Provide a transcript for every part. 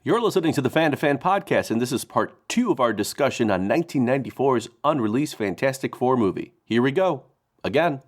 You're listening to the Fan to Fan podcast, and this is part 2 of our discussion on 1994's unreleased Fantastic Four movie. Here we go. Again.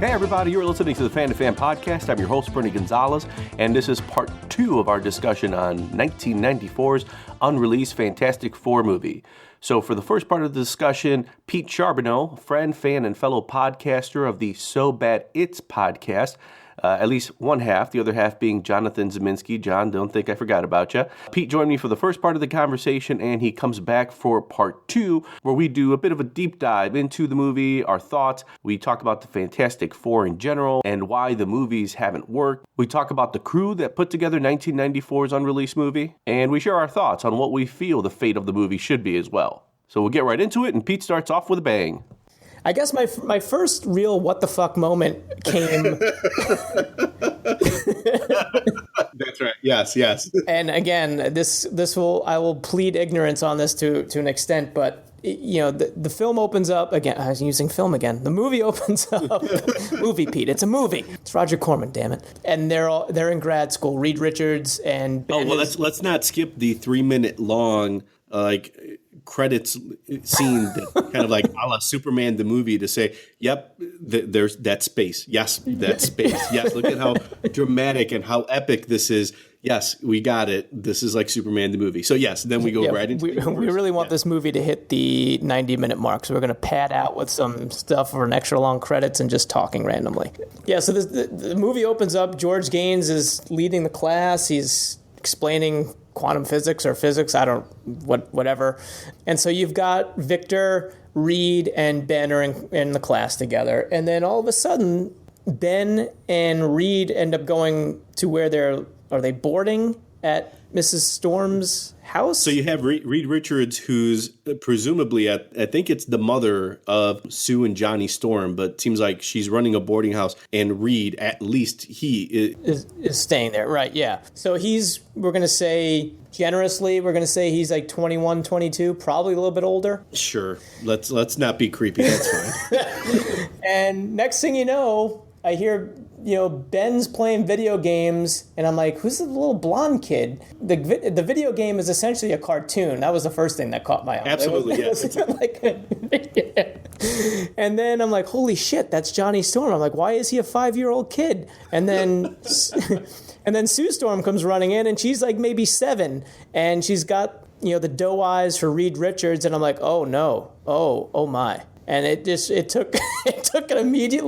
Hey everybody, you're listening to the Fan to Fan podcast. I'm your host, Bernie Gonzalez, and this is part 2 of our discussion on 1994's unreleased Fantastic Four movie. So for the first part of the discussion, Pete Charbonneau, friend, fan, and fellow podcaster of the So Bad It's podcast, at least one half, the other half being Jonathan Zeminski. John, don't think I forgot about you. Pete joined me for the first part of the conversation, and he comes back for part 2, where we do a bit of a deep dive into the movie, our thoughts. We talk about the Fantastic Four in general, and why the movies haven't worked. We talk about the crew that put together 1994's unreleased movie, and we share our thoughts on what we feel the fate of the movie should be as well. So we'll get right into it, and Pete starts off with a bang. I guess my first real what the fuck moment came. That's right. Yes. And again, I will plead ignorance on this to an extent, but you know, the film opens up again. I was using film again. The movie opens up. Movie, Pete. It's a movie. It's Roger Corman, damn it. And they're in grad school. Reed Richards and Ben. Let's not skip the 3-minute long credits scene that kind of like a la Superman the movie to say, yep, there's that space. Yes, that space. Yes, look at how dramatic and how epic this is. Yes, we got it. This is like Superman the movie. So yes, then we go right into we really want this movie to hit the 90-minute mark, so we're going to pad out with some stuff for an extra long credits and just talking randomly. Yeah, so the movie opens up. George Gaines is leading the class. He's explaining quantum physics or physics, whatever. And so you've got Victor, Reed, and Ben are in the class together. And then all of a sudden, Ben and Reed end up going to where are they boarding at Mrs. Storm's house? So you have Reed Richards, who's presumably I think it's the mother of Sue and Johnny Storm, but it seems like she's running a boarding house, and Reed, at least he is staying there, right? Yeah. So we're going to say generously, he's like 21, 22, probably a little bit older. Sure. Let's not be creepy. That's fine. And next thing you know, I hear, Ben's playing video games, and I'm like, who's the little blonde kid? The video game is essentially a cartoon. That was the first thing that caught my eye. Absolutely, yes. And then I'm like, holy shit, that's Johnny Storm. I'm like, why is he a 5-year-old kid? And then Sue Storm comes running in, and she's like maybe 7, and she's got, the doe eyes for Reed Richards, and I'm like, oh no, oh my. And it took an immediate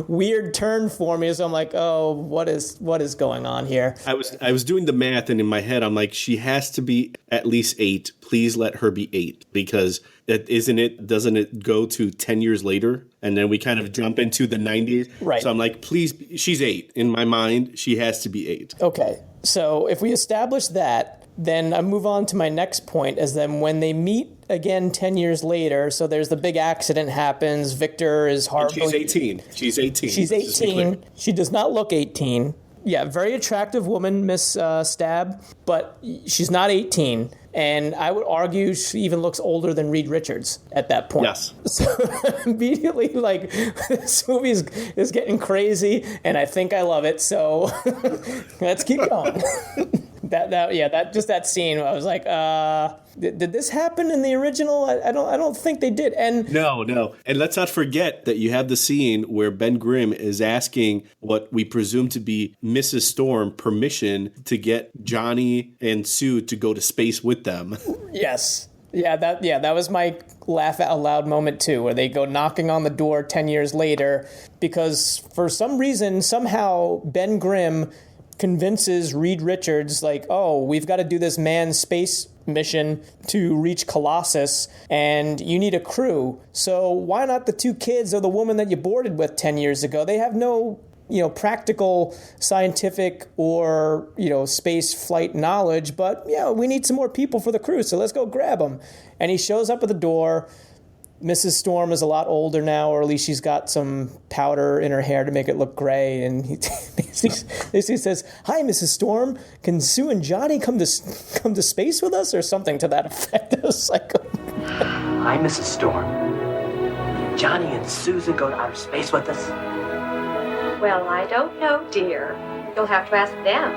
weird turn for me. So I'm like, oh, what is going on here? I was doing the math, and in my head, I'm like, she has to be at least 8. Please let her be 8, because doesn't it go to 10 years later? And then we kind of jump into the 90s. Right. So I'm like, please, she's 8. In my mind, she has to be 8. Okay. So if we establish that, then I move on to my next point, as then when they meet again 10 years later, so there's the big accident happens. Victor is horribly... She's 18. She's 18. She does not look 18. Yeah, very attractive woman, Miss Stab, but she's not 18. And I would argue she even looks older than Reed Richards at that point. Yes. So immediately, this movie is getting crazy, and I think I love it. So let's keep going. That scene, I was like, did this happen in the original? I don't think they did. And no. And let's not forget that you have the scene where Ben Grimm is asking what we presume to be Mrs. Storm permission to get Johnny and Sue to go to space with them. Yes. That was my laugh out loud moment too, where they go knocking on the door 10 years later, because for some reason, somehow Ben Grimm convinces Reed Richards, like, oh, we've got to do this manned space mission to reach Colossus, and you need a crew. So why not the 2 kids or the woman that you boarded with 10 years ago? They have no, practical, scientific, or, space flight knowledge, but, we need some more people for the crew, so let's go grab them. And he shows up at the door. Mrs. Storm is a lot older now, or at least she's got some powder in her hair to make it look gray. And he basically says, "Hi, Mrs. Storm. Can Sue and Johnny come to space with us?" or something to that effect. I was like, "Hi, Mrs. Storm. Johnny and Susan go to outer space with us? Well, I don't know, dear. You'll have to ask them.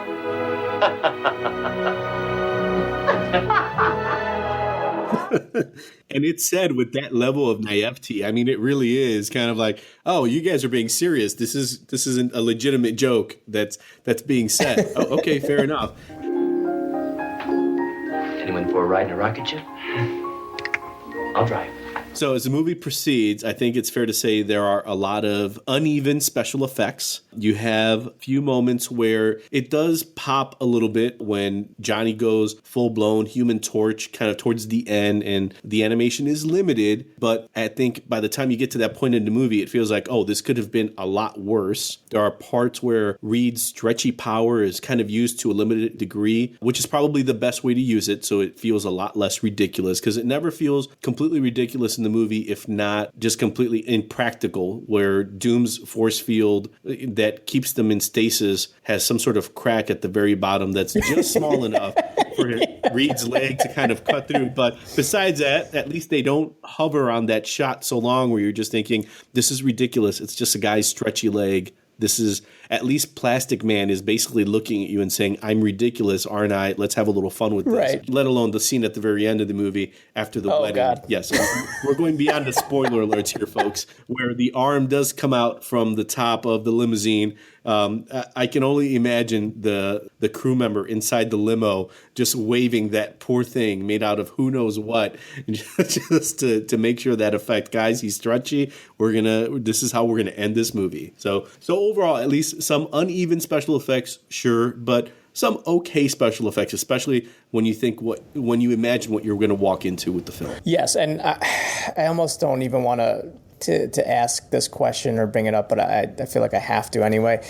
And it's said with that level of naivety. I mean, it really is kind of like, oh, you guys are being serious. This isn't a legitimate joke that's being said. Oh, okay, fair enough. Anyone for a ride in a rocket ship? I'll drive. So as the movie proceeds, I think it's fair to say there are a lot of uneven special effects. You have a few moments where it does pop a little bit when Johnny goes full-blown Human Torch kind of towards the end, and the animation is limited. But I think by the time you get to that point in the movie, it feels like, oh, this could have been a lot worse. There are parts where Reed's stretchy power is kind of used to a limited degree, which is probably the best way to use it, so it feels a lot less ridiculous, because it never feels completely ridiculous in the movie, if not just completely impractical, where Doom's force field that keeps them in stasis has some sort of crack at the very bottom that's just small enough for Reed's leg to kind of cut through. But besides that, at least they don't hover on that shot so long where you're just thinking, this is ridiculous. It's just a guy's stretchy leg. This is, at least Plastic Man is basically looking at you and saying, I'm ridiculous, aren't I? Let's have a little fun with this. Right. Let alone the scene at the very end of the movie after the wedding. God. Yes, we're going beyond the spoiler alerts here, folks, where the arm does come out from the top of the limousine. I can only imagine the crew member inside the limo just waving that poor thing made out of who knows what, just to make sure that effect, guys, he's stretchy. This is how we're gonna end this movie. So overall, at least some uneven special effects, sure, but some okay special effects, especially when you imagine what you're going to walk into with the film. Yes, and I almost don't even want to ask this question or bring it up, but I feel like I have to anyway.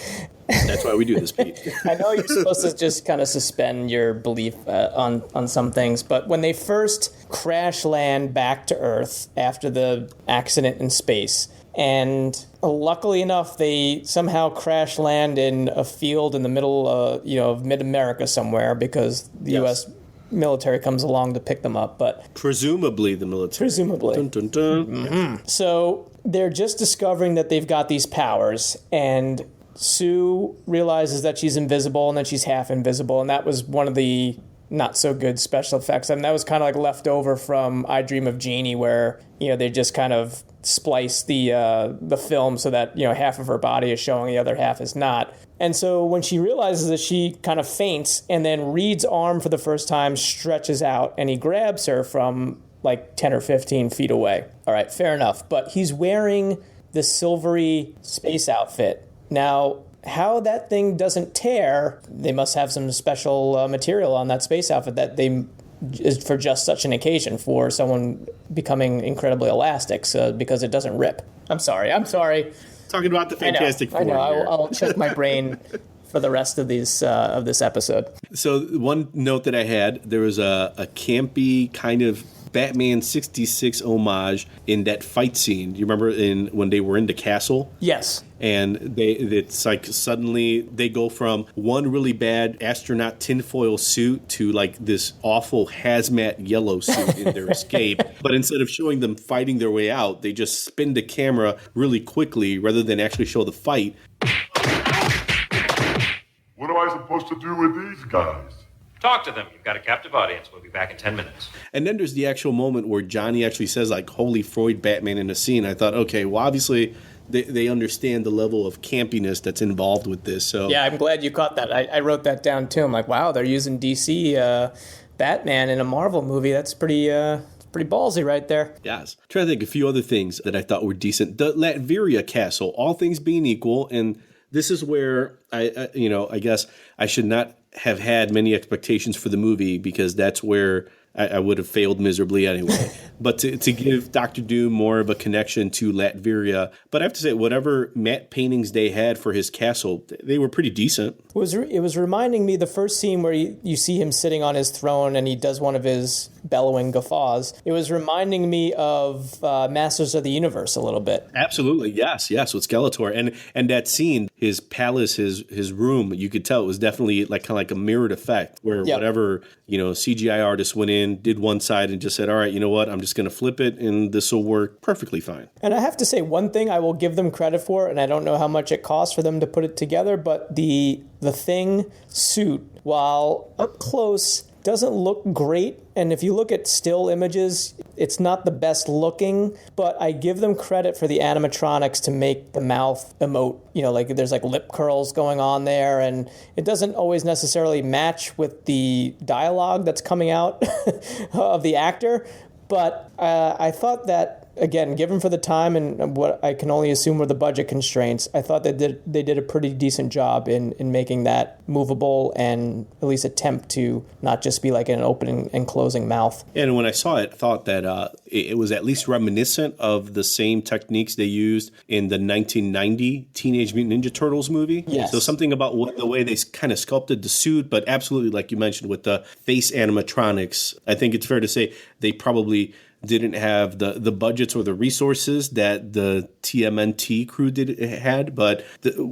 That's why we do this, Pete. I know you're supposed to just kind of suspend your belief on some things, but when they first crash land back to Earth after the accident in space, and luckily enough, they somehow crash land in a field in the middle of mid-America somewhere, because the U.S. military comes along to pick them up. But presumably the military. Presumably. Dun, dun, dun. Mm-hmm. So they're just discovering that they've got these powers, and Sue realizes that she's invisible, and then she's half invisible, and that was one of the not so good special effects. I mean, that was kind of like left over from I Dream of Jeannie, where they just kind of splice the film so that half of her body is showing, the other half is not. And so when she realizes that, she kind of faints, and then Reed's arm for the first time stretches out, and he grabs her from like 10 or 15 feet away. All right, fair enough. But he's wearing the silvery space outfit. Now, how that thing doesn't tear, they must have some special material on that space outfit that they is for just such an occasion, for someone becoming incredibly elastic, so because it doesn't rip. I'm sorry. Talking about the Fantastic Four. I know. I'll check my brain for the rest of these of this episode. So one note that I had, there was a campy kind of Batman 66 homage in that fight scene. Do you remember when they were in the castle? Yes. And it's like suddenly they go from one really bad astronaut tinfoil suit to like this awful hazmat yellow suit in their escape. But instead of showing them fighting their way out, they just spin the camera really quickly rather than actually show the fight. What am I supposed to do with these guys? Talk to them. You've got a captive audience. We'll be back in 10 minutes. And then there's the actual moment where Johnny actually says, like, holy Freud, Batman in a scene. I thought, okay, well, obviously they understand the level of campiness that's involved with this. So yeah, I'm glad you caught that. I wrote that down, too. I'm like, wow, they're using DC Batman in a Marvel movie. That's pretty ballsy right there. Yes. I'm trying to think of a few other things that I thought were decent. The Latveria castle, all things being equal, and this is where I guess I should not have had many expectations for the movie, because that's where I would have failed miserably anyway. But to give Dr. Doom more of a connection to Latveria. But I have to say, whatever matte paintings they had for his castle, they were pretty decent. It was reminding me, the first scene where you see him sitting on his throne and he does one of his bellowing guffaws. It was reminding me of Masters of the Universe a little bit. Absolutely, yes, with Skeletor. And that scene, his palace, his room, you could tell it was definitely like kind of like a mirrored effect, where whatever CGI artist went and did one side and just said, all right, you know what? I'm just going to flip it and this will work perfectly fine. And I have to say, one thing I will give them credit for, and I don't know how much it costs for them to put it together, but the Thing suit, while up close, doesn't look great. And if you look at still images, it's not the best looking, but I give them credit for the animatronics to make the mouth emote. Like there's like lip curls going on there, and it doesn't always necessarily match with the dialogue that's coming out of the actor. But I thought that, again, given for the time and what I can only assume were the budget constraints, I thought that they did a pretty decent job in making that movable and at least attempt to not just be like an opening and closing mouth. And when I saw it, I thought that it was at least reminiscent of the same techniques they used in the 1990 Teenage Mutant Ninja Turtles movie. Yes. So something about the way they kind of sculpted the suit, but absolutely, like you mentioned, with the face animatronics, I think it's fair to say they probably didn't have the budgets or the resources that the TMNT crew had, but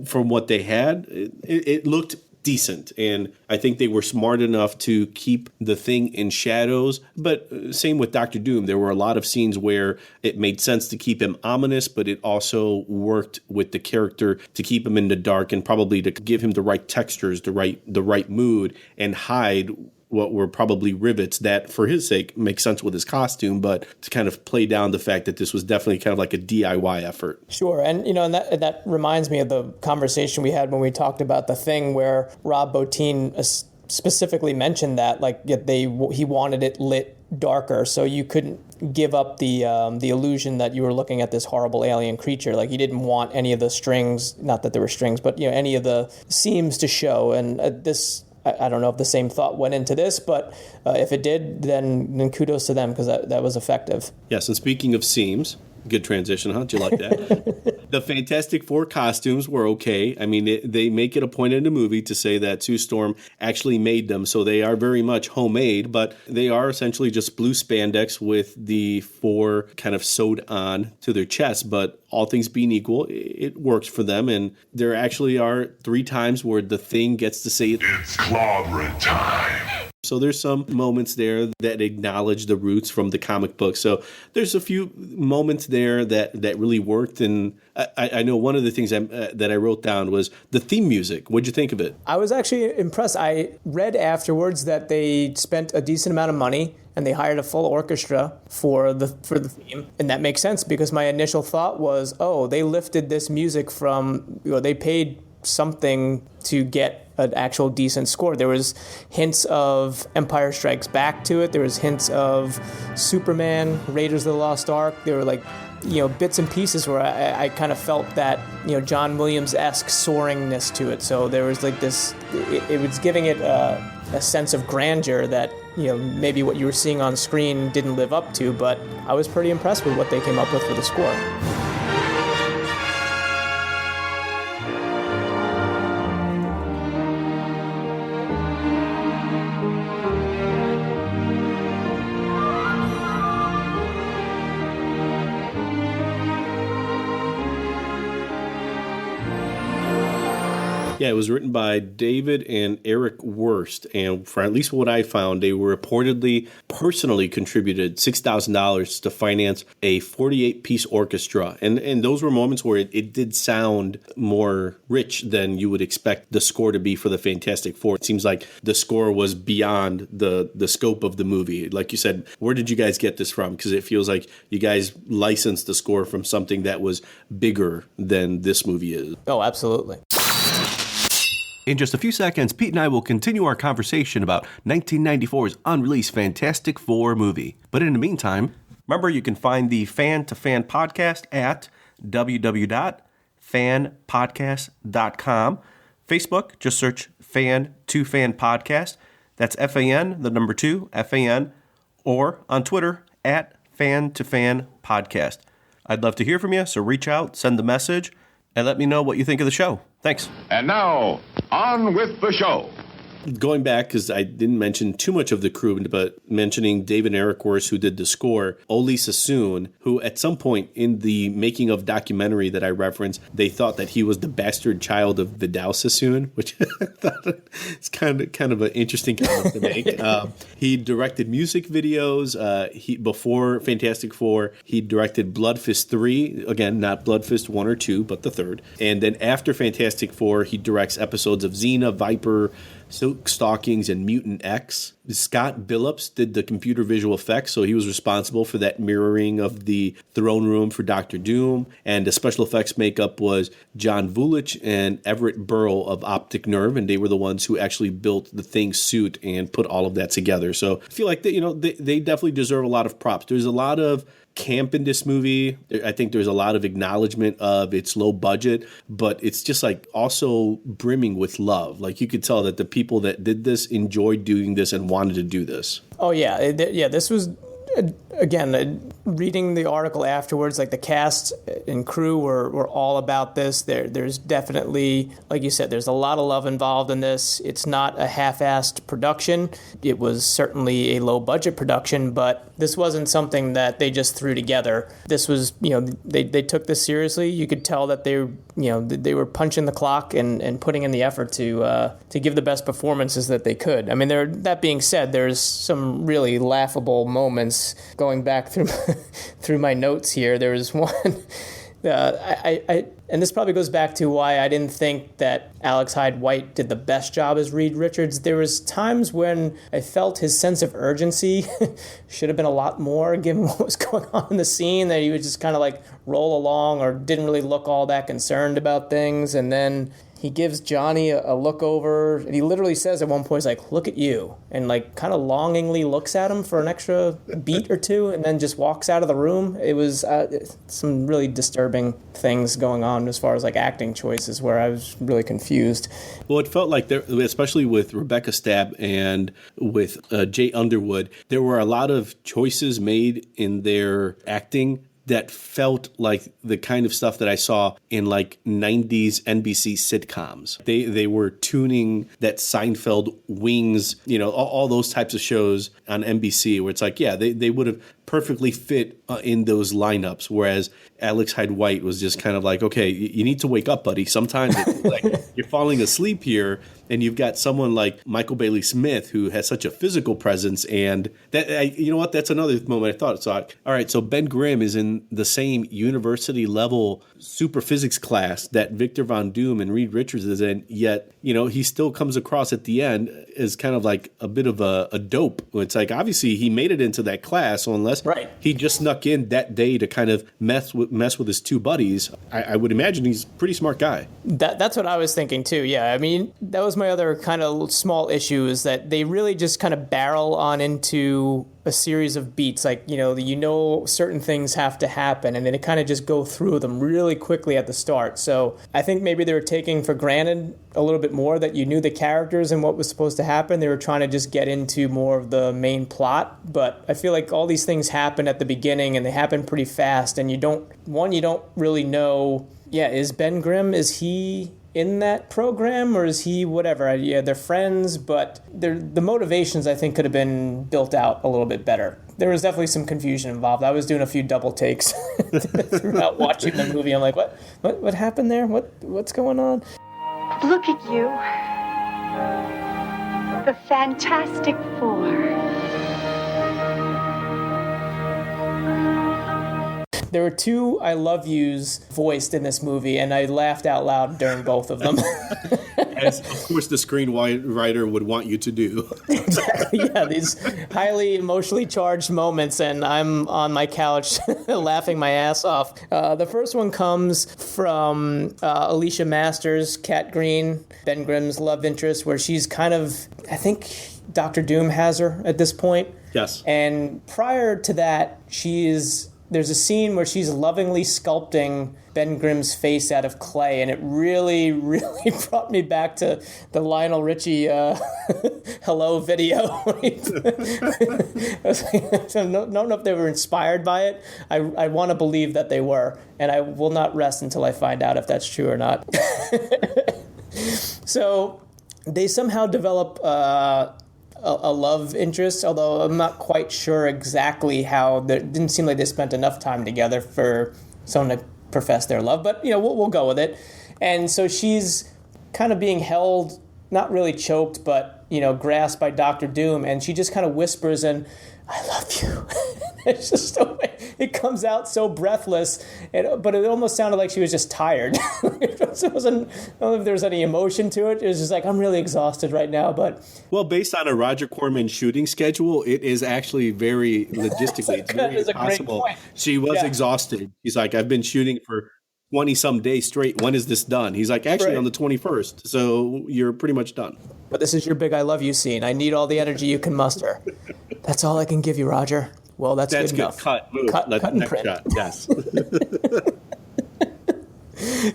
from what they had, it looked decent. And I think they were smart enough to keep the Thing in shadows. But same with Dr. Doom. There were a lot of scenes where it made sense to keep him ominous, but it also worked with the character to keep him in the dark and probably to give him the right textures, the right mood, and hide what were probably rivets that, for his sake, make sense with his costume, but to kind of play down the fact that this was definitely kind of like a DIY effort. Sure. And, and that reminds me of the conversation we had when we talked about The Thing, where Rob Bottin specifically mentioned that, like, he wanted it lit darker, so you couldn't give up the illusion that you were looking at this horrible alien creature. Like, he didn't want any of the strings, not that there were strings, but, any of the seams to show. And I don't know if the same thought went into this, but if it did, then kudos to them, because that was effective. Yes, and speaking of seams, good transition, huh? Did you like that? The Fantastic Four costumes were okay. I mean, they make it a point in the movie to say that Sue Storm actually made them, so they are very much homemade, but they are essentially just blue spandex with the four kind of sewed on to their chests. But all things being equal, it works for them, and there actually are 3 times where the Thing gets to say It's clobbering time. So there's some moments there that acknowledge the roots from the comic book. So there's a few moments there that really worked. And I know one of the things that I wrote down was the theme music. What'd you think of it? I was actually impressed. I read afterwards that they spent a decent amount of money and they hired a full orchestra for the theme. And that makes sense, because my initial thought was, they lifted this music from, they paid something to get an actual decent score. There was hints of Empire Strikes Back to it. There was hints of Superman, Raiders of the Lost Ark. There were like, bits and pieces where I kind of felt that, John Williams-esque soaringness to it. So there was like this, it was giving it a sense of grandeur that, maybe what you were seeing on screen didn't live up to, but I was pretty impressed with what they came up with for the score. Yeah, it was written by David and Eric Wurst, and for at least what I found, they were reportedly personally contributed $6,000 to finance a 48-piece orchestra, and those were moments where it did sound more rich than you would expect the score to be for the Fantastic Four. It seems like the score was beyond the scope of the movie. Like you said, where did you guys get this from? Because it feels like you guys licensed the score from something that was bigger than this movie is. Oh, absolutely. In just a few seconds, Pete and I will continue our conversation about 1994's unreleased Fantastic Four movie. But in the meantime, remember you can find the Fan to Fan podcast at www.fanpodcast.com. Facebook, just search Fan to Fan Podcast. That's FAN, the number 2, FAN, or on Twitter at Fan to Fan Podcast. I'd love to hear from you, so reach out, send the message, and let me know what you think of the show. Thanks. And now, on with the show. going back, because I didn't mention too much of the crew, but mentioning David Ehrendorf, who did the score, Oli Sassoon, who at some point in the making of documentary that I referenced, they thought that he was the bastard child of Vidal Sassoon, which I thought it's kind of an interesting comment to make. He directed music videos. Before Fantastic Four, he directed Blood Fist 3. Again, not Blood Fist 1 or 2, but the third. And then after Fantastic Four, he directs episodes of Xena, Viper, Silk Stockings, and Mutant X. Scott Billups did the computer visual effects, so he was responsible for that mirroring of the throne room for Doctor Doom. And the special effects makeup was John Vulich and Everett Burrow of Optic Nerve, and they were the ones who actually built the Thing suit and put all of that together. So I feel like they definitely deserve a lot of props. There's a lot of camp in this movie. I think there's a lot of acknowledgement of its low budget, but it's just like also brimming with love. Like you could tell that the people that did this enjoyed doing this and wanted to do this. Oh yeah, this was again, reading the article afterwards, like the cast and crew were all about this. There's definitely, like you said, there's a lot of love involved in this. It's not a half-assed production. It was certainly a low-budget production, but this wasn't something that they just threw together. This was, they took this seriously. You could tell that they were punching the clock and putting in the effort to give the best performances that they could. I mean, that being said, there's some really laughable moments going back through my notes here. There was one, and this probably goes back to why I didn't think that Alex Hyde White did the best job as Reed Richards. There was times when I felt his sense of urgency should have been a lot more given what was going on in the scene, that he would just kind of like roll along or didn't really look all that concerned about things. And then he gives Johnny a look over, and he literally says at one point, he's like, "Look at you," and like kind of longingly looks at him for an extra beat or two, and then just walks out of the room. It was some really disturbing things going on as far as like acting choices, where I was really confused. Well, it felt like there, especially with Rebecca Stabb and with Jay Underwood, there were a lot of choices made in their acting that felt like the kind of stuff that I saw in like 90s NBC sitcoms. They were tuning that Seinfeld, Wings, all those types of shows on NBC where it's like, yeah, they would have perfectly fit in those lineups, whereas Alex Hyde White was just kind of like, okay, you need to wake up, buddy. Sometimes it's like you're falling asleep here, and you've got someone like Michael Bailey Smith who has such a physical presence, and that you know what? That's another moment I thought. So, all right, so Ben Grimm is in the same university level super physics class that Victor Von Doom and Reed Richards is in, yet he still comes across at the end as kind of like a bit of a dope. It's like obviously he made it into that class, so unless he just snuck in that day to kind of mess with his two buddies, I would imagine he's a pretty smart guy. That's what I was thinking too. Yeah, I mean, that was my other kind of small issue, is that they really just kind of barrel on into a series of beats. Like, certain things have to happen, and then they kind of just go through them really quickly at the start. So I think maybe they were taking for granted a little bit more that you knew the characters and what was supposed to happen. They were trying to just get into more of the main plot. But I feel like all these things happen at the beginning, and they happen pretty fast, and you don't really know, is Ben Grimm, is he in that program, or is he whatever? Yeah, they're friends, but the motivations I think could have been built out a little bit better. There was definitely some confusion involved. I was doing a few double takes throughout watching the movie. I'm like, what happened there? What's going on? Look at you. The Fantastic Four. There were two I love yous voiced in this movie, and I laughed out loud during both of them. As, of course, the screenwriter would want you to do. Exactly, yeah, these highly emotionally charged moments, and I'm on my couch laughing my ass off. The first one comes from Alicia Masters, Kat Green, Ben Grimm's love interest, where she's kind of, I think Dr. Doom has her at this point. Yes. And prior to that, there's a scene where she's lovingly sculpting Ben Grimm's face out of clay, and it really, really brought me back to the Lionel Richie Hello video. I don't know if they were inspired by it. I want to believe that they were, and I will not rest until I find out if that's true or not. So they somehow develop a love interest, although I'm not quite sure exactly how. It didn't seem like they spent enough time together for someone to profess their love, but we'll go with it. And so she's kind of being held, not really choked, but grasped by Dr. Doom, and she just kind of whispers in, "I love you." It's just the way it comes out, so breathless, but it almost sounded like she was just tired. It wasn't, I don't know if there was any emotion to it. It was just like, I'm really exhausted right now. But well, based on a Roger Corman shooting schedule, it is actually very logistically it's very impossible. She was exhausted. He's like, I've been shooting for 20-some days straight. When is this done? He's like, actually on the 21st. So you're pretty much done. But this is your big I love you scene. I need all the energy you can muster. That's all I can give you, Roger. Well, that's good enough. Cut, move. Cut and print. Shot. Yes.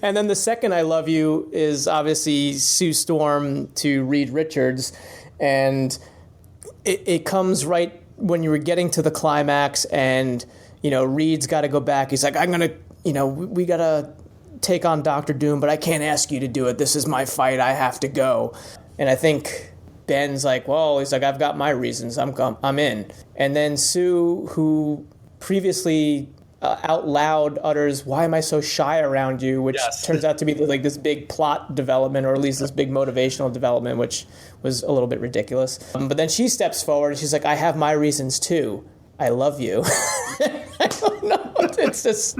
And then the second I love you is obviously Sue Storm to Reed Richards. And it comes right when you were getting to the climax and, Reed's got to go back. He's like, I'm going to, we got to take on Dr. Doom, but I can't ask you to do it. This is my fight. I have to go. And I think Ben's like, well, he's like, I've got my reasons. I'm in. And then Sue, who previously out loud utters, "Why am I so shy around you?" which turns out to be like this big plot development, or at least this big motivational development, which was a little bit ridiculous. But then she steps forward and she's like, "I have my reasons too. I love you." I don't know. It's just,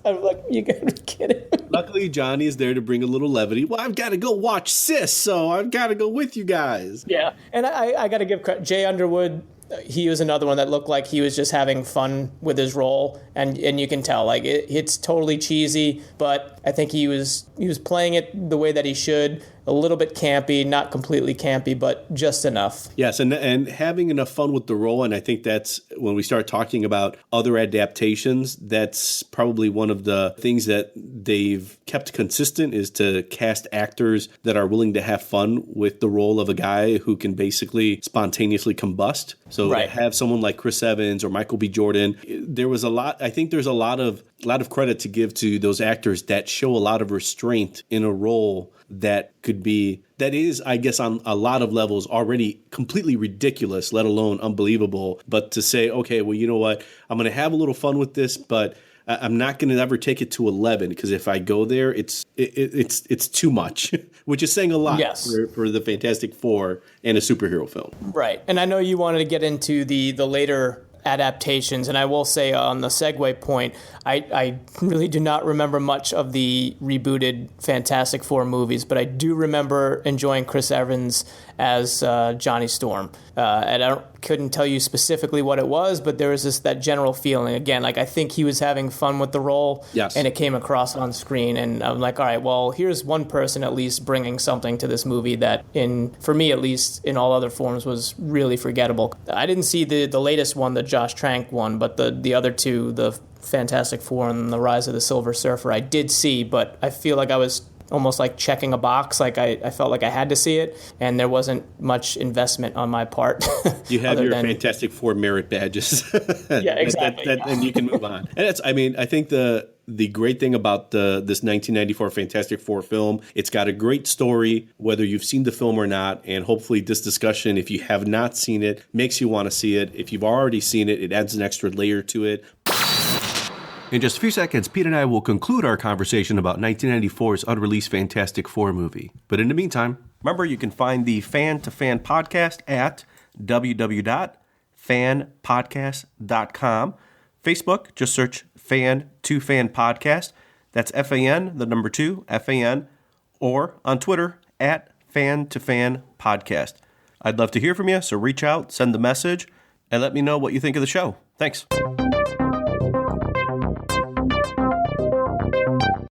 I'm like, you gotta be kidding. Luckily, Johnny is there to bring a little levity. Well, I've got to go watch Sis, so I've got to go with you guys. Yeah, and I got to give credit. Jay Underwood, he was another one that looked like he was just having fun with his role, and you can tell, like, it's totally cheesy, but I think he was playing it the way that he should. A little bit campy, not completely campy, but just enough. Yes, and having enough fun with the role, and I think that's when we start talking about other adaptations, that's probably one of the things that they've kept consistent, is to cast actors that are willing to have fun with the role of a guy who can basically spontaneously combust. So to have someone like Chris Evans or Michael B. Jordan, there was a lot. I think there's a lot of credit to give to those actors that show a lot of restraint in a role that is, I guess, on a lot of levels already completely ridiculous, let alone unbelievable. But to say, okay, well, you know what, I'm going to have a little fun with this, but I'm not going to ever take it to 11, because if I go there, it's too much, which is saying a lot for the Fantastic Four and a superhero film. Right. And I know you wanted to get into the later adaptations, and I will say on the segue point, I really do not remember much of the rebooted Fantastic Four movies, but I do remember enjoying Chris Evans as Johnny Storm. And I couldn't tell you specifically what it was, but there was that general feeling. Again, like, I think he was having fun with the role, and it came across on screen. And I'm like, all right, well, here's one person at least bringing something to this movie that, for me at least, in all other forms, was really forgettable. I didn't see the latest one, the Josh Trank one, but the other two, the Fantastic Four and the Rise of the Silver Surfer, I did see, but I feel like I was almost like checking a box. Like I felt like I had to see it, and there wasn't much investment on my part. You have your Fantastic Four merit badges. Yeah, exactly. And you can move on. And I think the great thing about this 1994 Fantastic Four film, it's got a great story, whether you've seen the film or not, and hopefully this discussion, if you have not seen it, makes you want to see it. If you've already seen it, it adds an extra layer to it. In just a few seconds, Pete and I will conclude our conversation about 1994's unreleased Fantastic Four movie. But in the meantime, remember, you can find the Fan to Fan podcast at www.fanpodcast.com. Facebook, just search Fan to Fan Podcast. That's FAN, the number 2, FAN, or on Twitter at Fan to Fan Podcast. I'd love to hear from you, so reach out, send the message, and let me know what you think of the show. Thanks.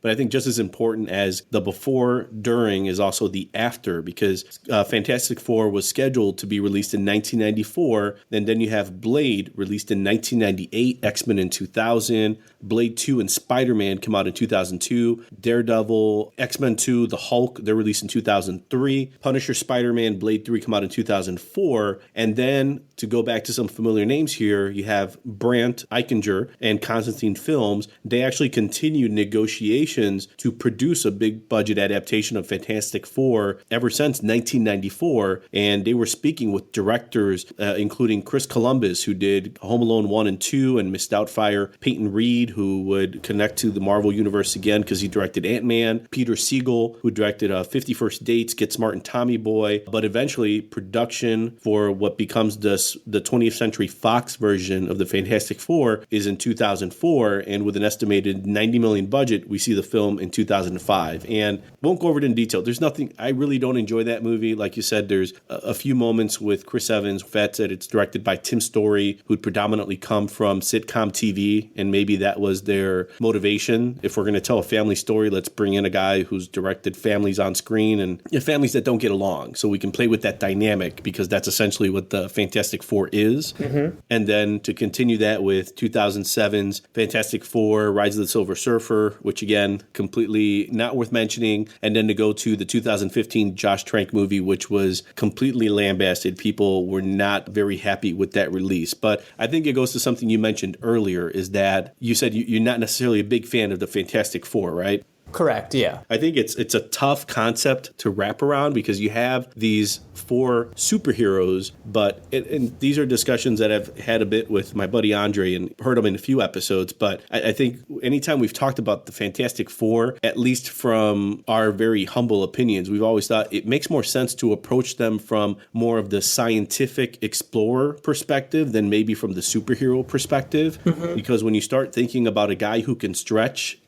But I think just as important as the before, during is also the after, because Fantastic Four was scheduled to be released in 1994, and then you have Blade released in 1998, X-Men in 2000, Blade 2 and Spider-Man come out in 2002, Daredevil, X-Men 2, The Hulk, they're released in 2003, Punisher, Spider-Man, Blade 3 come out in 2004, and then to go back to some familiar names here, you have Brandt Eichinger and Constantine Films. They actually continued negotiations motivations to produce a big budget adaptation of Fantastic Four ever since 1994. And they were speaking with directors, including Chris Columbus, who did Home Alone 1 and 2, and Miss Doubtfire, Peyton Reed, who would connect to the Marvel Universe again because he directed Ant-Man, Peter Siegel, who directed 50 First Dates, Get Smart and Tommy Boy, but eventually production for what becomes the 20th Century Fox version of the Fantastic Four is in 2004, and with an estimated $90 million budget, we see the film in 2005. And won't go over it in detail. There's nothing, I really don't enjoy that movie. Like you said, there's a few moments with Chris Evans. Fat said it's directed by Tim Story, who'd predominantly come from sitcom TV, and maybe that was their motivation. If we're going to tell a family story, let's bring in a guy who's directed families on screen and families that don't get along, so we can play with that dynamic, because that's essentially what the Fantastic Four is. Mm-hmm. And then to continue that with 2007's Fantastic Four, Rise of the Silver Surfer, which again, completely not worth mentioning. And then to go to the 2015 Josh Trank movie, which was completely lambasted. People were not very happy with that release. But I think it goes to something you mentioned earlier, is that you said you're not necessarily a big fan of the Fantastic Four, right? Correct, yeah. I think it's a tough concept to wrap around, because you have these four superheroes, but and these are discussions that I've had a bit with my buddy Andre and heard them in a few episodes. But I think anytime we've talked about the Fantastic Four, at least from our very humble opinions, we've always thought it makes more sense to approach them from more of the scientific explorer perspective than maybe from the superhero perspective. Mm-hmm. Because when you start thinking about a guy who can stretch,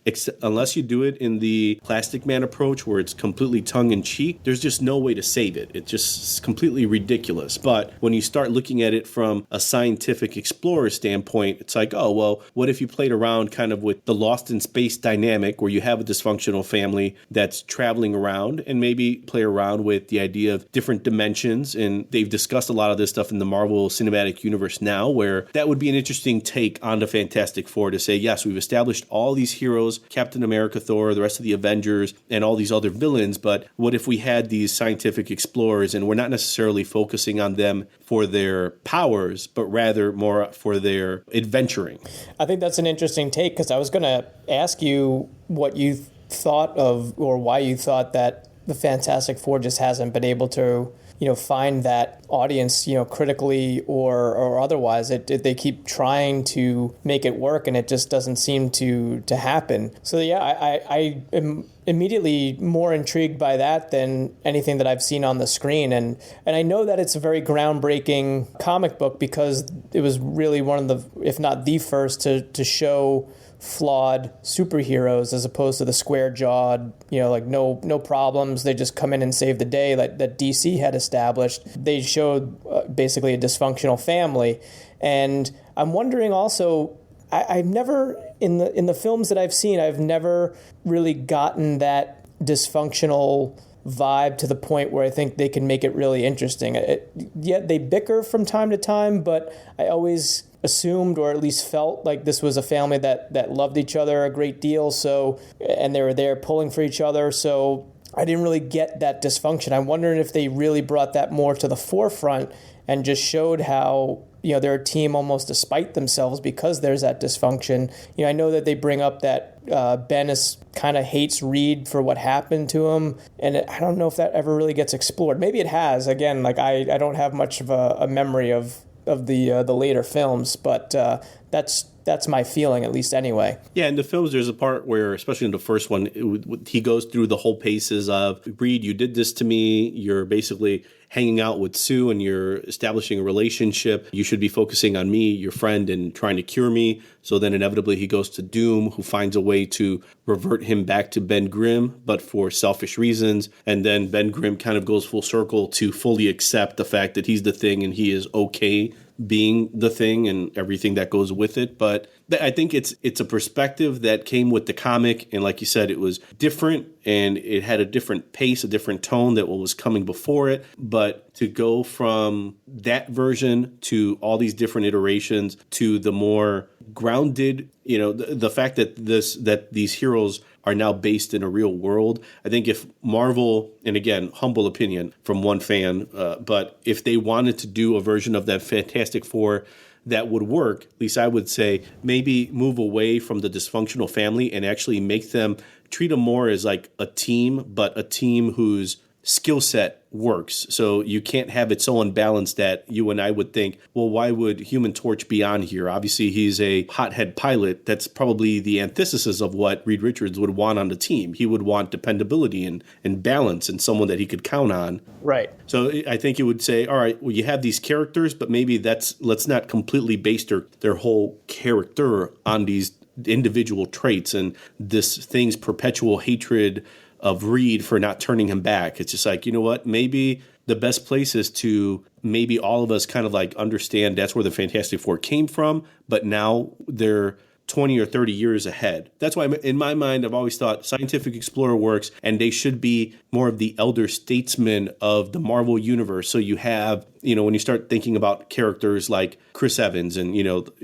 unless you do it in the Plastic Man approach where it's completely tongue-in-cheek, there's just no way to save it. It's just completely ridiculous. But when you start looking at it from a scientific explorer standpoint, it's like, oh, well, what if you played around kind of with the Lost in Space dynamic, where you have a dysfunctional family that's traveling around, and maybe play around with the idea of different dimensions. And they've discussed a lot of this stuff in the Marvel Cinematic Universe now, where that would be an interesting take on the Fantastic Four, to say, yes, we've established all these heroes, Captain America, Thor, the rest of the Avengers, and all these other villains, but what if we had these scientific explorers, and we're not necessarily focusing on them for their powers, but rather more for their adventuring? I think that's an interesting take, because I was going to ask you what you thought of, or why you thought that the Fantastic Four just hasn't been able to, find that audience, critically or otherwise. They keep trying to make it work, and it just doesn't seem to happen. So yeah, I am immediately more intrigued by that than anything that I've seen on the screen. And I know that it's a very groundbreaking comic book, because it was really one of the, if not the first, to show flawed superheroes, as opposed to the square-jawed, like no problems, they just come in and save the day, that DC had established. They showed basically a dysfunctional family. And I'm wondering also, I've never, in the films that I've seen, I've never really gotten that dysfunctional vibe to the point where I think they can make it really interesting. Yet they bicker from time to time, but I always assumed, or at least felt, like this was a family that loved each other a great deal. So, and they were there pulling for each other. So I didn't really get that dysfunction. I'm wondering if they really brought that more to the forefront and just showed how, they're a team almost despite themselves because there's that dysfunction. I know that they bring up that Ben kind of hates Reed for what happened to him, and I don't know if that ever really gets explored. Maybe it has. Again, like I don't have much of a memory of the later films, but that's my feeling, at least anyway. Yeah, in the films, there's a part where, especially in the first one, he goes through the whole paces of, Reed, you did this to me. You're basically hanging out with Sue and you're establishing a relationship. You should be focusing on me, your friend, and trying to cure me. So then inevitably he goes to Doom, who finds a way to revert him back to Ben Grimm, but for selfish reasons. And then Ben Grimm kind of goes full circle to fully accept the fact that he's the Thing and he is okay being the Thing and everything that goes with it. But I think it's a perspective that came with the comic, and like you said, it was different and it had a different pace, a different tone that what was coming before it. But to go from that version to all these different iterations to the more grounded, the fact that these heroes are now based in a real world. I think if Marvel, and again, humble opinion from one fan, but if they wanted to do a version of that Fantastic Four that would work, at least I would say, maybe move away from the dysfunctional family and actually make them treat them more as like a team, but a team whose skill set works. So you can't have it so unbalanced that you and I would think, well, why would Human Torch be on here? Obviously, he's a hothead pilot. That's probably the antithesis of what Reed Richards would want on the team. He would want dependability and balance and someone that he could count on. Right. So I think it would say, all right, well, you have these characters, but maybe let's not completely base their whole character on these individual traits and this thing's perpetual hatred of Reed for not turning him back. It's just like, you know what, maybe the best place is to maybe all of us kind of like understand that's where the Fantastic Four came from, but now they're 20 or 30 years ahead. That's why in my mind, I've always thought Scientific Explorer works, and they should be more of the elder statesmen of the Marvel universe. So you have, when you start thinking about characters like Chris Evans and,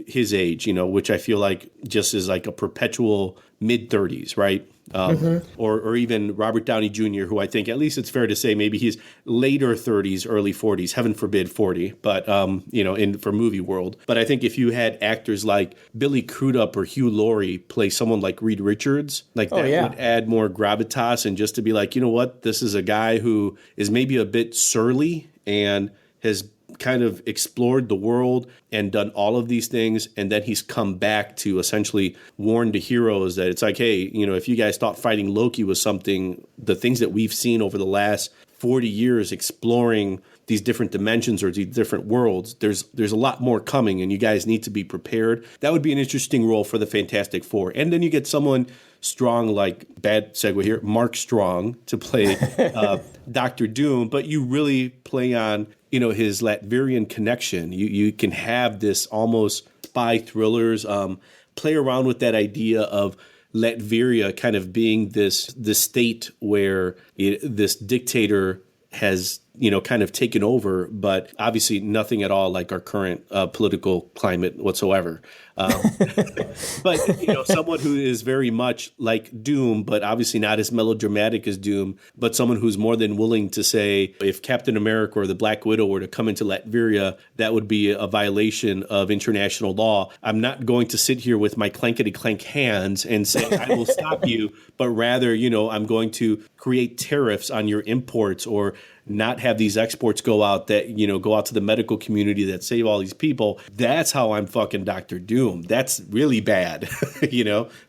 his age, which I feel like just is like a perpetual mid-30s, right? Or even Robert Downey Jr., who I think, at least it's fair to say, maybe he's later 30s, early 40s, heaven forbid 40, but, for movie world. But I think if you had actors like Billy Crudup or Hugh Laurie play someone like Reed Richards, like that would add more gravitas, and just to be like, you know what, this is a guy who is maybe a bit surly and has kind of explored the world and done all of these things, and then he's come back to essentially warn the heroes that it's like, hey, if you guys thought fighting Loki was something, the things that we've seen over the last 40 years exploring these different dimensions or these different worlds, there's a lot more coming, and you guys need to be prepared. That would be an interesting role for the Fantastic Four. And then you get someone strong, like, bad segue here, Mark Strong, to play Dr. Doom, but you really play on his Latvian connection. You can have this almost spy thrillers, play around with that idea of Latveria kind of being this state where this dictator has kind of taken over, but obviously nothing at all like our current political climate whatsoever. But someone who is very much like Doom, but obviously not as melodramatic as Doom, but someone who's more than willing to say, if Captain America or the Black Widow were to come into Latveria, that would be a violation of international law. I'm not going to sit here with my clankety clank hands and say I will stop you, but rather, I'm going to create tariffs on your imports or not have these exports go out that, go out to the medical community that save all these people. That's how I'm fucking Dr. Doom. That's really bad.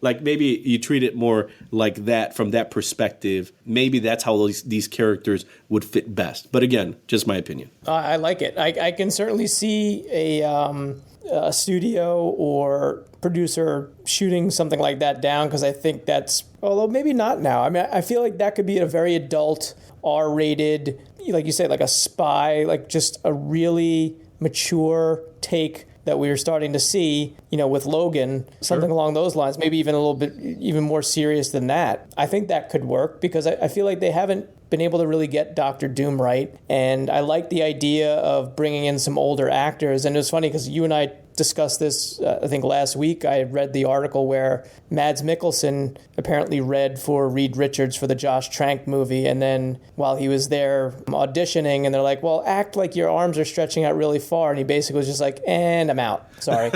Like maybe you treat it more like that from that perspective. Maybe that's how these characters would fit best. But again, just my opinion. I like it. I can certainly see a studio or producer shooting something like that down, because I think that's, although maybe not now. I mean, I feel like that could be a very adult, R-rated, like you say, like a spy, like just a really mature take that we are starting to see, with Logan, something along those lines, maybe even a little bit, even more serious than that. I think that could work, because I feel like they haven't been able to really get Dr. Doom right. And I like the idea of bringing in some older actors. And it was funny because you and I discussed this, I think last week. I read the article where Mads Mikkelsen apparently read for Reed Richards for the Josh Trank movie. And then while he was there auditioning, and they're like, well, act like your arms are stretching out really far. And he basically was just like, and I'm out. Sorry.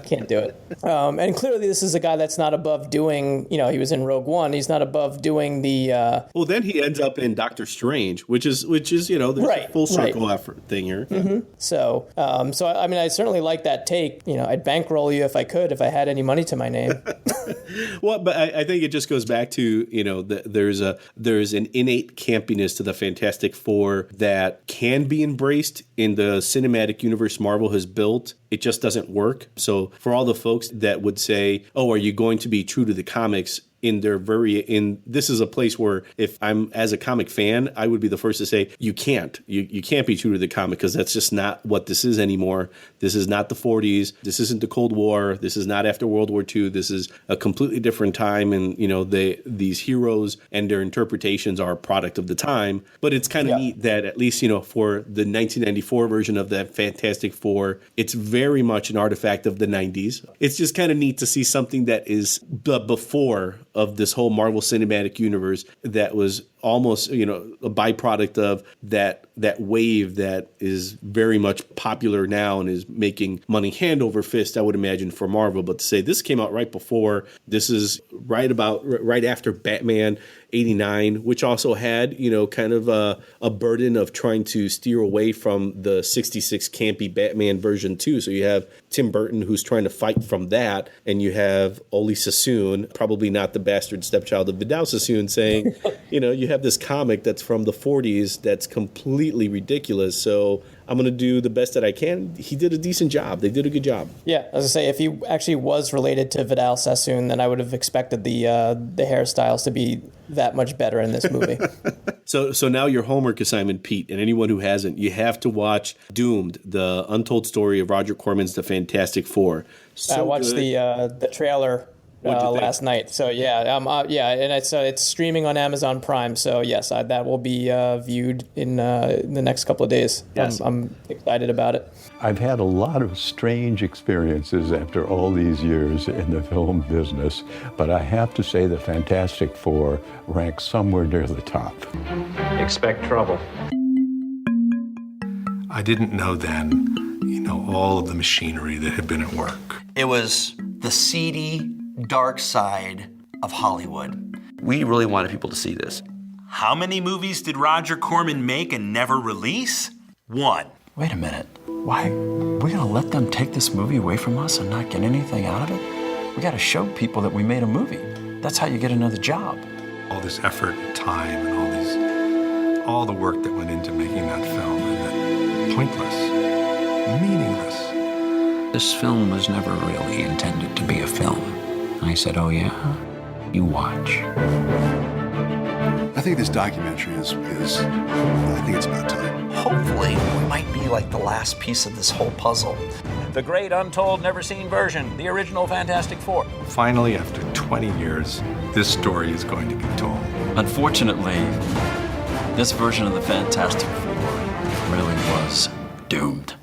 Can't do it. And clearly this is a guy that's not above doing, he was in Rogue One. He's not above doing the... Well, then he ends up in Doctor Strange, which is there's a full circle effort thing here. Mm-hmm. So I mean, I certainly like that take. I'd bankroll you if I could, if I had any money to my name. Well, but I think it just goes back to, there's an innate campiness to the Fantastic Four that can be embraced in the cinematic universe Marvel has built. It just doesn't work. So for all the folks that would say, oh, are you going to be true to the comics? This is a place where if I'm as a comic fan, I would be the first to say you can't be true to the comic, because that's just not what this is anymore. This is not the 40s. This isn't the Cold War. This is not after World War II. This is a completely different time, and these heroes and their interpretations are a product of the time. But it's kind of neat that at least for the 1994 version of that Fantastic Four, it's very much an artifact of the 90s. It's just kind of neat to see something that is the before of this whole Marvel Cinematic Universe that was almost, a byproduct of that wave that is very much popular now and is making money hand over fist, I would imagine, for Marvel. But to say this came out right before, this is right after Batman 89, which also had, kind of a burden of trying to steer away from the 66 campy Batman version too. So you have Tim Burton, who's trying to fight from that, and you have Oli Sassoon, probably not the bastard stepchild of Vidal Sassoon, saying, you have this comic that's from the 40s that's completely ridiculous. So I'm going to do the best that I can. He did a decent job. They did a good job. Yeah, as I say, if he actually was related to Vidal Sassoon, then I would have expected the hairstyles to be that much better in this movie. So now your homework assignment, Pete, and anyone who hasn't, you have to watch Doomed, the untold story of Roger Corman's The Fantastic Four. I watched the trailer last night. So and it's streaming on Amazon Prime. So yes, that will be viewed in the next couple of days. Yes. I'm excited about it. I've had a lot of strange experiences after all these years in the film business, but I have to say the Fantastic Four ranks somewhere near the top. Expect trouble. I didn't know then, all of the machinery that had been at work. It was the seedy, dark side of Hollywood. We really wanted people to see this. How many movies did Roger Corman make and never release? 1. Wait a minute. Why? We're going to let them take this movie away from us and not get anything out of it? We got to show people that we made a movie. That's how you get another job. All this effort and time and all the work that went into making that film, and that pointless, meaningless. This film was never really intended to be a film. And I said, oh yeah? You watch. I think this documentary I think it's about time. Hopefully, we might be like the last piece of this whole puzzle. The great, untold, never-seen version, the original Fantastic Four. Finally, after 20 years, this story is going to be told. Unfortunately, this version of the Fantastic Four really was doomed.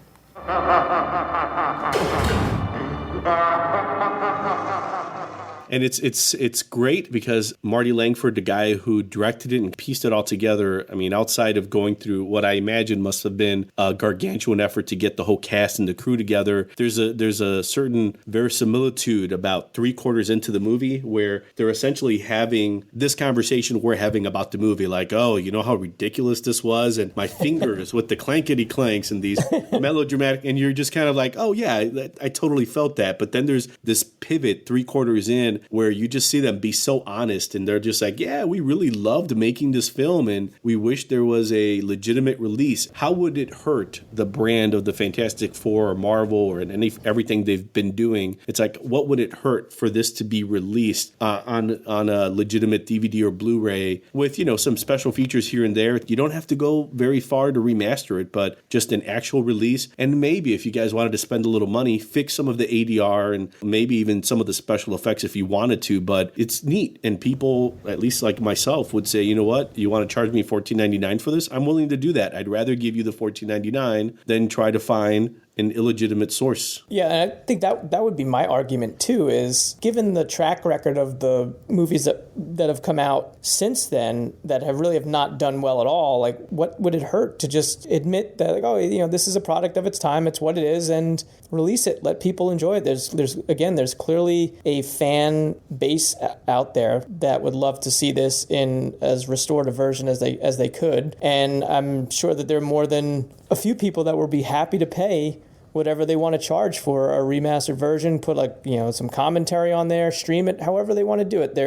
And it's great because Marty Langford, the guy who directed it and pieced it all together, I mean, outside of going through what I imagine must have been a gargantuan effort to get the whole cast and the crew together, there's a certain verisimilitude about 3/4 into the movie where they're essentially having this conversation we're having about the movie, like, oh, you know how ridiculous this was, and my fingers with the clankety clanks and these melodramatic, and you're just kind of like, oh yeah, I totally felt that. But then there's this pivot 3/4 in where you just see them be so honest, and they're just like, yeah, we really loved making this film and we wish there was a legitimate release. How would it hurt the brand of the Fantastic Four or Marvel or everything they've been doing? It's like, what would it hurt for this to be released on a legitimate DVD or Blu-ray with, some special features here and there? You don't have to go very far to remaster it, but just an actual release. And maybe if you guys wanted to spend a little money, fix some of the ADR and maybe even some of the special effects if you wanted to, but it's neat. And people, at least like myself, would say, you know what, you want to charge me $14.99 for this? I'm willing to do that. I'd rather give you the $14.99 than try to find an illegitimate source. Yeah, and I think that would be my argument too, is given the track record of the movies that have come out since then that have not done well at all, like what would it hurt to just admit that, like, oh, this is a product of its time, it's what it is, and release it, let people enjoy it. There's clearly a fan base out there that would love to see this in as restored a version as they could, and I'm sure that there are more than a few people that would be happy to pay whatever they want to charge for a remastered version, put some commentary on there, stream it, however they want to do it.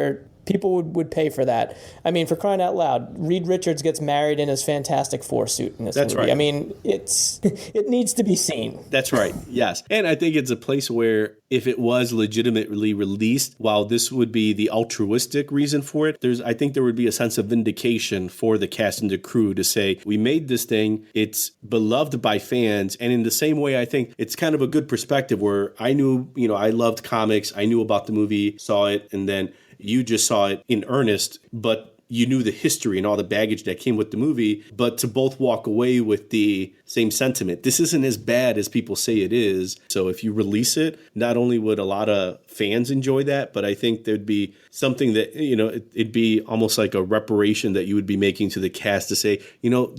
People would pay for that. I mean, for crying out loud, Reed Richards gets married in his Fantastic Four suit in this movie. Right. I mean, it needs to be seen. That's right, yes. And I think it's a place where if it was legitimately released, while this would be the altruistic reason for it, I think there would be a sense of vindication for the cast and the crew to say, we made this thing, it's beloved by fans, and in the same way, I think it's kind of a good perspective where I knew, I loved comics, I knew about the movie, saw it, and then you just saw it in earnest, but you knew the history and all the baggage that came with the movie, but to both walk away with the same sentiment. This isn't as bad as people say it is. So if you release it, not only would a lot of fans enjoy that, but I think there'd be something that, it'd be almost like a reparation that you would be making to the cast to say,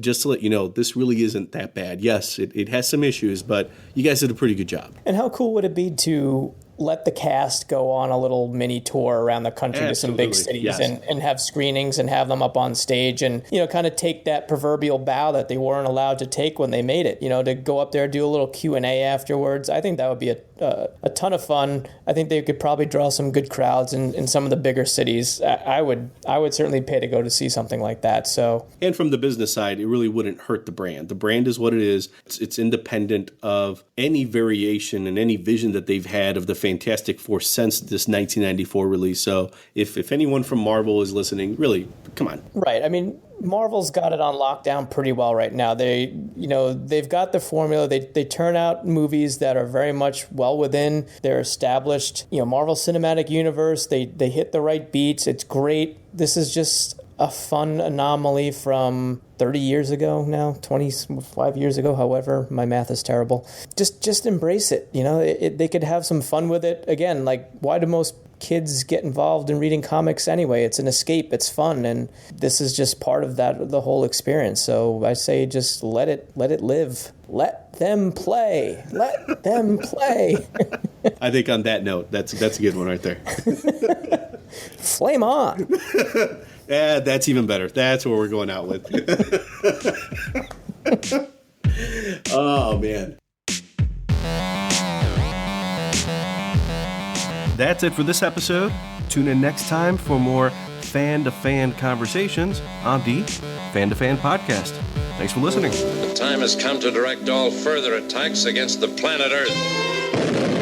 just to let you know, this really isn't that bad. Yes, it has some issues, but you guys did a pretty good job. And how cool would it be to let the cast go on a little mini tour around the country to some big cities, yes. and have screenings and have them up on stage and, kind of take that proverbial bow that they weren't allowed to take when they made it, to go up there, do a little Q&A afterwards. I think that would be a ton of fun. I think they could probably draw some good crowds in some of the bigger cities. I would certainly pay to go to see something like that. So, and from the business side, it really wouldn't hurt the brand. The brand is what it is. It's independent of any variation and any vision that they've had of the Fantastic Four since this 1994 release. So if anyone from Marvel is listening, really, come on. Right. I mean, Marvel's got it on lockdown pretty well right now. They've got the formula. They turn out movies that are very much well within their established, Marvel Cinematic Universe. They hit the right beats. It's great. This is just a fun anomaly from 30 years ago now, 25 years ago, however, my math is terrible. Just embrace it. They could have some fun with it. Again, like, why do most kids get involved in reading comics anyway? It's an escape. It's fun. And this is just part of the whole experience. So I say just let it live. Let them play. Let them play. I think on that note, that's a good one right there. Flame on. Yeah, that's even better. That's what we're going out with. Oh, man. That's it for this episode. Tune in next time for more fan-to-fan conversations on the Fan-to-Fan podcast. Thanks for listening. The time has come to direct all further attacks against the planet Earth.